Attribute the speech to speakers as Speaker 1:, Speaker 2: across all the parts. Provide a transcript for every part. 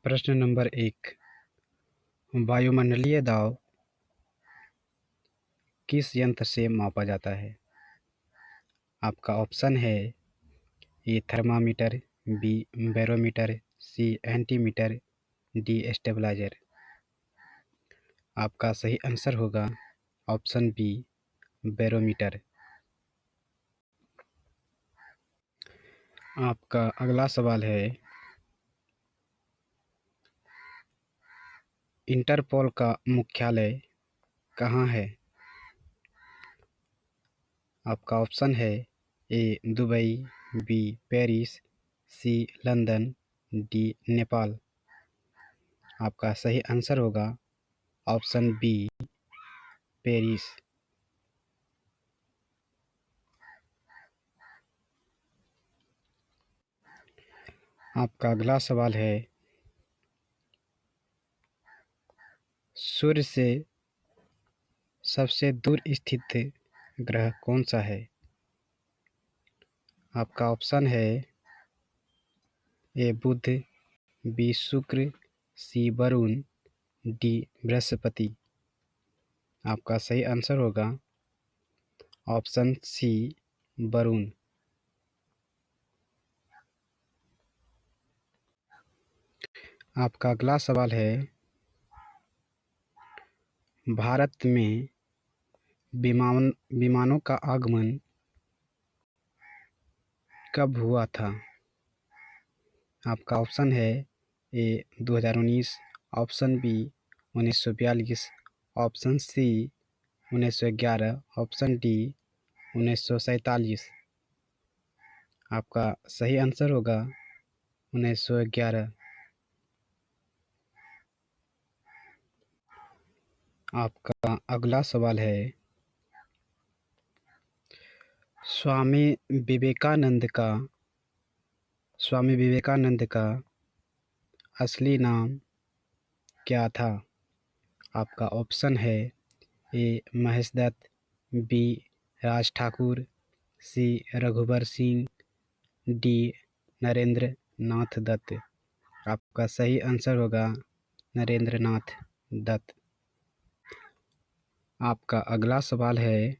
Speaker 1: प्रश्न नंबर 1। वायुमंडलीय दाब किस यंत्र से मापा जाता है? आपका ऑप्शन है A thermometer, B barometer, C antimeter, D stabiliser. आपका सही आंसर होगा ऑप्शन बी बैरोमीटर। आपका अगला सवाल है, इंटरपोल का मुख्यालय कहाँ है? आपका ऑप्शन है ए दुबई, बी पेरिस, सी लंदन, डी नेपाल। आपका सही आंसर होगा ऑप्शन बी पेरिस। आपका अगला सवाल है, सूर्य से सबसे दूर स्थित ग्रह कौन सा है? आपका ऑप्शन है ए बुध, बी शुक्र, सी वरुण, डी बृहस्पति। आपका सही आंसर होगा ऑप्शन सी वरुण। आपका अगला सवाल है, भारत में विमानों का आगमन कब हुआ था? आपका ऑप्शन है A 2019, option B 1942, option C 1911, option D 1947। आपका सही आंसर होगा 1911। आपका अगला सवाल है, स्वामी विवेकानंद का असली नाम क्या था? आपका ऑप्शन है ए महेश दत्त, बी राज ठाकुर, सी रघुबर सिंह, डी नरेंद्र नाथ दत्त। आपका सही आंसर होगा नरेंद्र नाथ दत्त। आपका अगला सवाल है,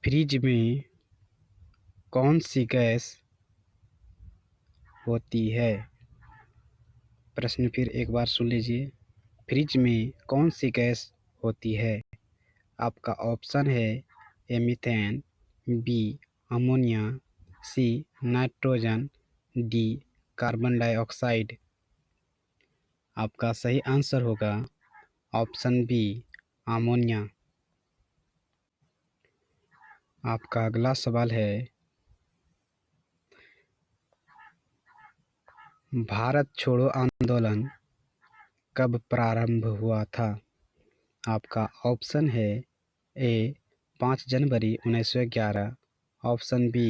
Speaker 1: फ्रिज में कौन सी गैस होती है? प्रश्न फिर एक बार सुन लीजिए। फ्रिज में कौन सी गैस होती है? आपका ऑप्शन है A methane, B ammonia, C nitrogen, D carbon dioxide. आपका सही आंसर होगा ऑप्शन बी अमोनिया। आपका अगला सवाल है, भारत छोड़ो आंदोलन कब प्रारंभ हुआ था? आपका ऑप्शन है ए 5 जनवरी 1911, ऑप्शन बी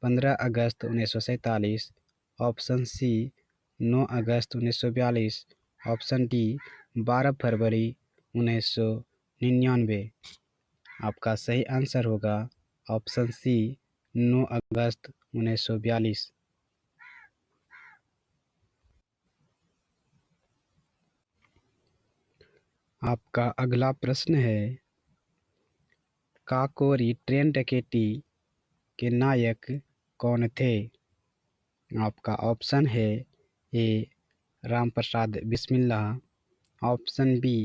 Speaker 1: 15 अगस्त 1947, ऑप्शन सी 9 अगस्त 1942, ऑप्शन डी 12 फरवरी 1999। आपका सही आंसर होगा ऑप्शन सी 9 अगस्त 1942। आपका अगला प्रश्न है, काकोरी ट्रेन डकैती के नायक कौन थे? आपका ऑप्शन है A Ramprasad Bismilla, option B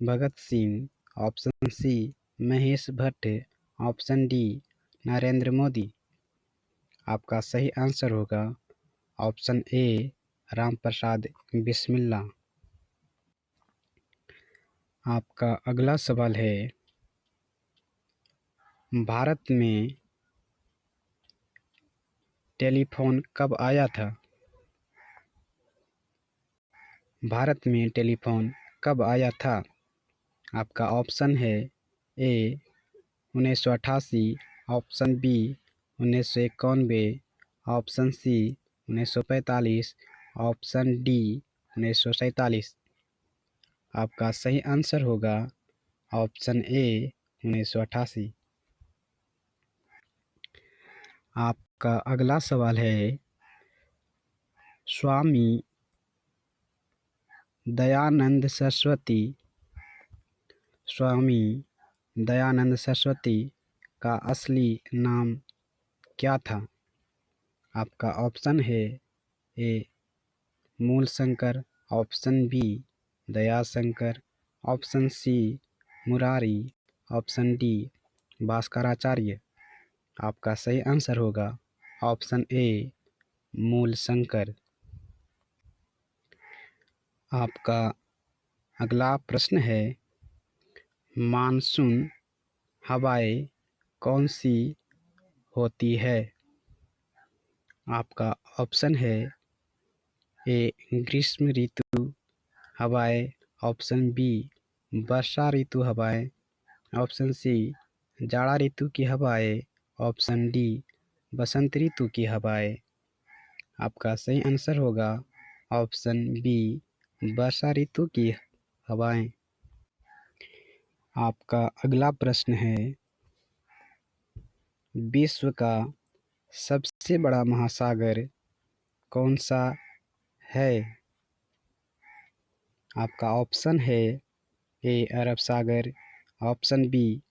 Speaker 1: Bhagat Singh, option C Mahesh Bhatt, option D Narendra Modi. आपका सही आंसर होगा ऑप्शन ए रामप्रसाद बिस्मिल्ला। आपका अगला सवाल है, भारत में टेलीफोन कब आया था? भारत में टेलीफोन कब आया था? आपका ऑप्शन है A 1988, option B 1991, option C 1945, option D 1947। आपका सही आंसर होगा ऑप्शन ए 1988। आपका अगला सवाल है स्वामी दयानंद सरस्वती स्वामी दयानंद सरस्वती का असली नाम क्या था? आपका ऑप्शन है A Moolshankar, option B Dayashankar, option C Murari, option D Bhaskaracharya. आपका सही आंसर होगा ऑप्शन ए मूलशंकर। आपका अगला प्रश्न है मानसून हवाएं कौन सी होती है? आपका ऑप्शन है ए ग्रीष्म ऋतु हवाएं, ऑप्शन बी वर्षा ऋतु हवाएं, ऑप्शन सी जाड़ा ऋतु की हवाएं, ऑप्शन डी बसंत ऋतु की हवाएं। आपका सही आंसर होगा ऑप्शन बी वर्षा ऋतु की हवाएं। आपका अगला प्रश्न है विश्व का सबसे बड़ा महासागर कौन सा है? आपका ऑप्शन है ए अरब सागर, ऑप्शन बी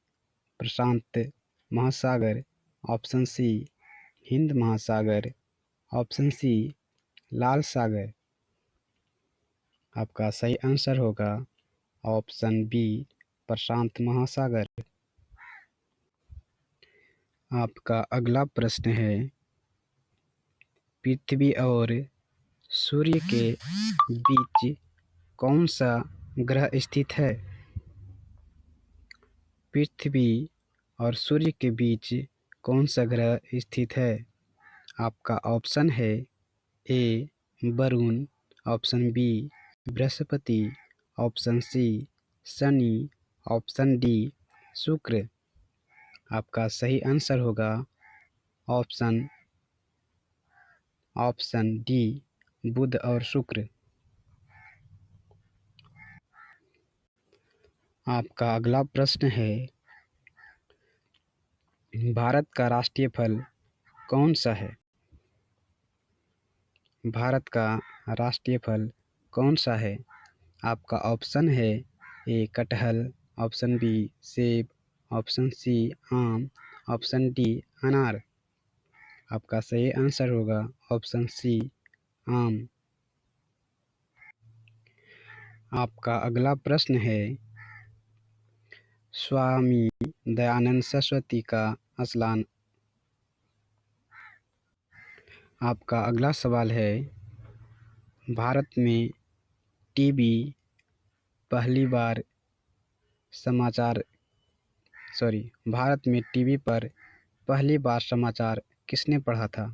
Speaker 1: प्रशांत महासागर, ऑप्शन सी हिंद महासागर, ऑप्शन सी लाल सागर। आपका सही आंसर होगा ऑप्शन बी प्रशांत महासागर। आपका अगला प्रश्न है पृथ्वी और सूर्य के बीच कौन सा ग्रह स्थित है? पृथ्वी और सूर्य के बीच कौन सा ग्रह स्थित है? आपका ऑप्शन है A Varun, option B Brihaspati, option C Shani, option D Shukra. आपका सही आंसर होगा ऑप्शन डी बुध और शुक्र। आपका अगला प्रश्न है भारत का राष्ट्रीय फल कौन सा है? भारत का राष्ट्रीय फल कौन सा है? आपका ऑप्शन है ए कटहल, ऑप्शन बी सेब, ऑप्शन सी आम, ऑप्शन डी अनार। आपका सही आंसर होगा ऑप्शन सी आम। आपका अगला प्रश्न है स्वामी दयानंद सरस्वती का असलान। आपका अगला सवाल है भारत में टीबी पहली बार समाचार भारत में टीवी पर पहली बार समाचार किसने पढ़ा था?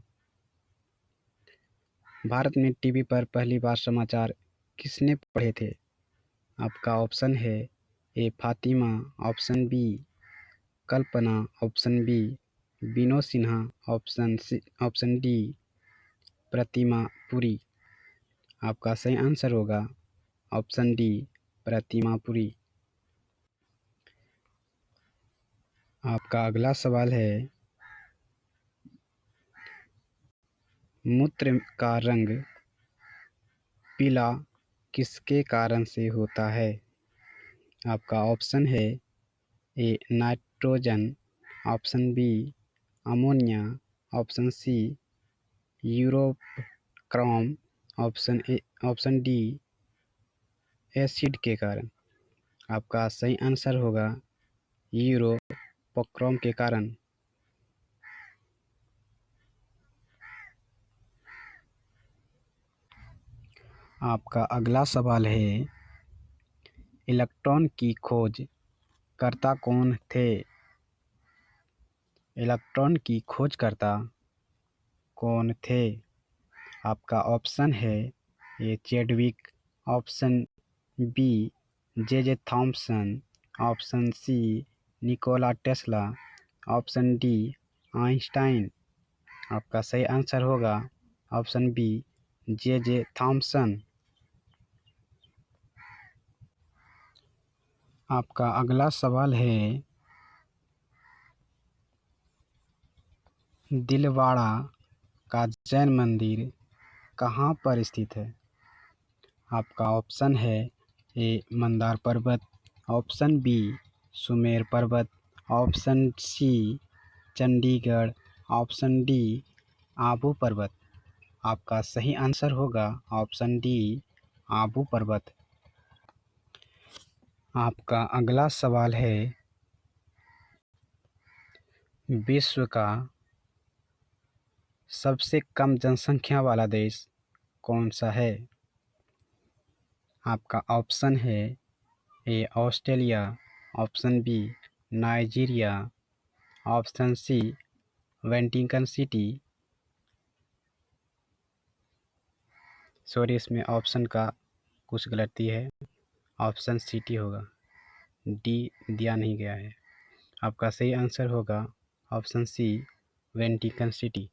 Speaker 1: भारत में टीवी पर पहली बार समाचार किसने पढ़े थे? आपका ऑप्शन है A Fatima, option B Kalpana, option B Vinod Sinha, option D Pratima Puri. आपका सही आंसर होगा ऑप्शन डी प्रतिमा पुरी। आपका अगला सवाल है मूत्र का रंग पीला किसके कारण से होता है? आपका ऑप्शन है A nitrogen, option B ammonia, option C Europe chrome, option D acid के कारण। आपका सही आंसर होगा यूरोपोक्रोम के कारण। आपका अगला सवाल है इलेक्ट्रॉन की खोज करता कौन थे? इलेक्ट्रॉन की खोजकर्ता कौन थे? आपका ऑप्शन है A Chadwick, option B J Thomson, option C Nikola Tesla, option D Einstein. आपका सही आंसर होगा ऑप्शन बी जे थॉमसन। आपका अगला सवाल है दिलवाड़ा का जैन मंदिर कहाँ पर स्थित है? आपका ऑप्शन है ए मंदार पर्वत, option B Sumer Parvat, option C Chandigarh, option D Abu Parvat. आपका सही आंसर होगा ऑप्शन डी आबू पर्वत। आपका अगला सवाल है, विश्व का सबसे कम जनसंख्या वाला देश कौन सा है? आपका ऑप्शन है A Australia, option B Nigeria, option C Vatican City. Sorry, इसमें ऑप्शन का कुछ गलती है, ऑप्शन सिटी होगा, डी दिया नहीं गया है। आपका सही आंसर होगा ऑप्शन सी वेटिकन सिटी।